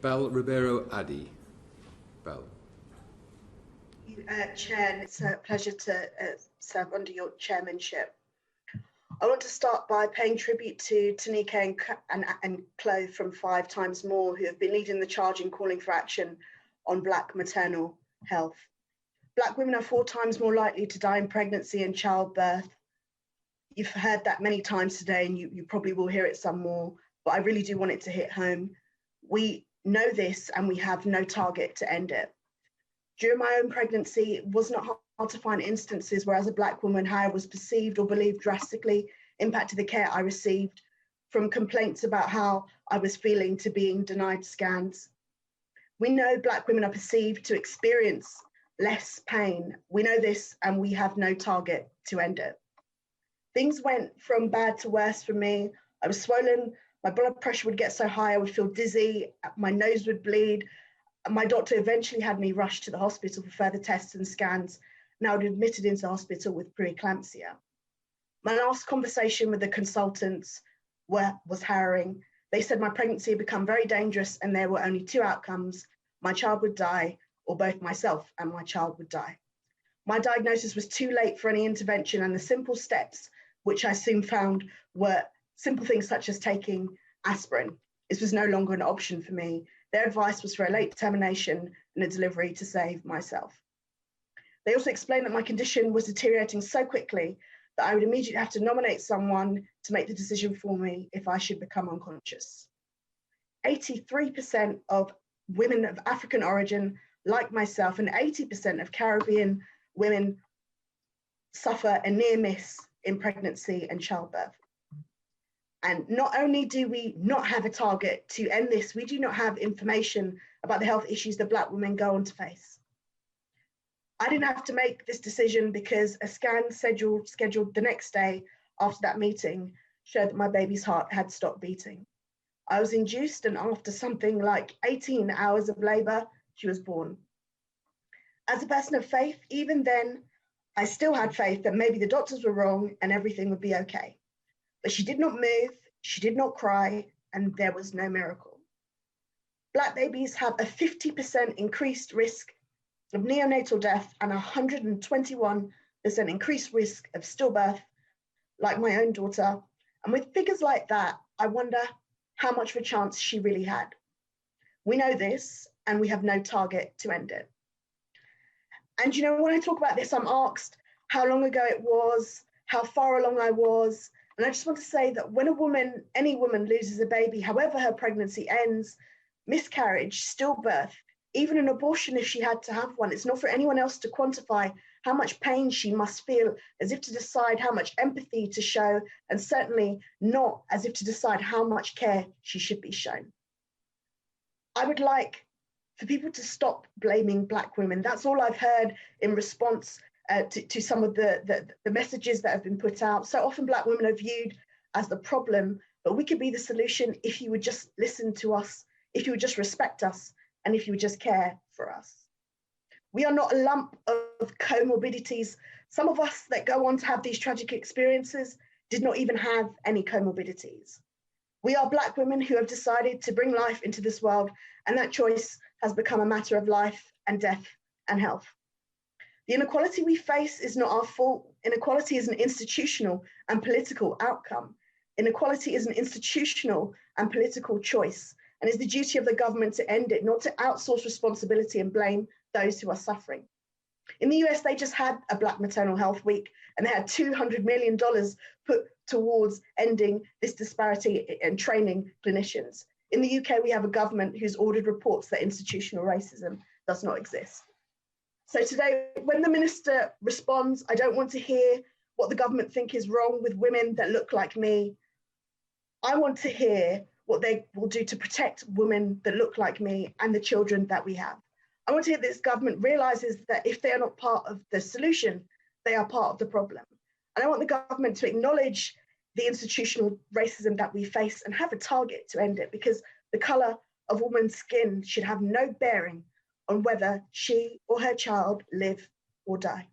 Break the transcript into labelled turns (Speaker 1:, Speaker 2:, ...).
Speaker 1: Belle Ribeiro-Addy. Belle.
Speaker 2: Chair, it's a pleasure to serve under your chairmanship. I want to start by paying tribute to Tanika and Chloe from 5 Times More, who have been leading the charge in calling for action on Black maternal health. Black women are 4 times more likely to die in pregnancy and childbirth. You've heard that many times today, and you probably will hear it some more, but I really do want it to hit home. We know this, and we have no target to end it. During my own pregnancy, it was not hard to find instances where, as a Black woman, how I was perceived or believed drastically impacted the care I received, from complaints about how I was feeling to being denied scans. We know Black women are perceived to experience less pain. We know this, and we have no target to end it. Things went from bad to worse for me. I was swollen, my blood pressure would get so high, I would feel dizzy, my nose would bleed. My doctor eventually had me rushed to the hospital for further tests and scans, and I was admitted into hospital with preeclampsia. My last conversation with the consultants was harrowing. They said my pregnancy had become very dangerous and there were only 2 outcomes: my child would die, or both myself and my child would die. My diagnosis was too late for any intervention, and the simple steps, which I soon found were simple things such as taking aspirin. This was no longer an option for me. Their advice was for a late termination and a delivery to save myself. They also explained that my condition was deteriorating so quickly that I would immediately have to nominate someone to make the decision for me if I should become unconscious. 83% of women of African origin, like myself, and 80% of Caribbean women suffer a near miss in pregnancy and childbirth. And not only do we not have a target to end this, we do not have information about the health issues that Black women go on to face. I didn't have to make this decision because a scan scheduled the next day after that meeting showed that my baby's heart had stopped beating. I was induced, and after something like 18 hours of labor, she was born. As a person of faith, even then, I still had faith that maybe the doctors were wrong and everything would be okay. But she did not move, she did not cry, and there was no miracle. Black babies have a 50% increased risk of neonatal death and 121% increased risk of stillbirth, like my own daughter. And with figures like that, I wonder how much of a chance she really had. We know this, and we have no target to end it. And you know, when I talk about this, I'm asked how long ago it was, how far along I was. And I just want to say that when any woman loses a baby, however her pregnancy ends, miscarriage, stillbirth, even an abortion if she had to have one, it's not for anyone else to quantify how much pain she must feel, as if to decide how much empathy to show, and certainly not as if to decide how much care she should be shown. I would like for people to stop blaming Black women. That's all I've heard in response to some of the messages that have been put out. So often Black women are viewed as the problem, but we could be the solution if you would just listen to us, if you would just respect us, and if you would just care for us. We are not a lump of comorbidities. Some of us that go on to have these tragic experiences did not even have any comorbidities. We are Black women who have decided to bring life into this world, and that choice has become a matter of life and death and health. The inequality we face is not our fault. Inequality is an institutional and political outcome. Inequality is an institutional and political choice, and it's the duty of the government to end it, not to outsource responsibility and blame those who are suffering. In the US, they just had a Black Maternal Health Week, and they had $200 million put towards ending this disparity and training clinicians. In the UK, we have a government who's ordered reports that institutional racism does not exist. So today, when the minister responds, I don't want to hear what the government think is wrong with women that look like me. I want to hear what they will do to protect women that look like me and the children that we have. I want to hear that this government realizes that if they are not part of the solution, they are part of the problem. And I want the government to acknowledge the institutional racism that we face and have a target to end it, because the color of woman's skin should have no bearing on whether she or her child live or die.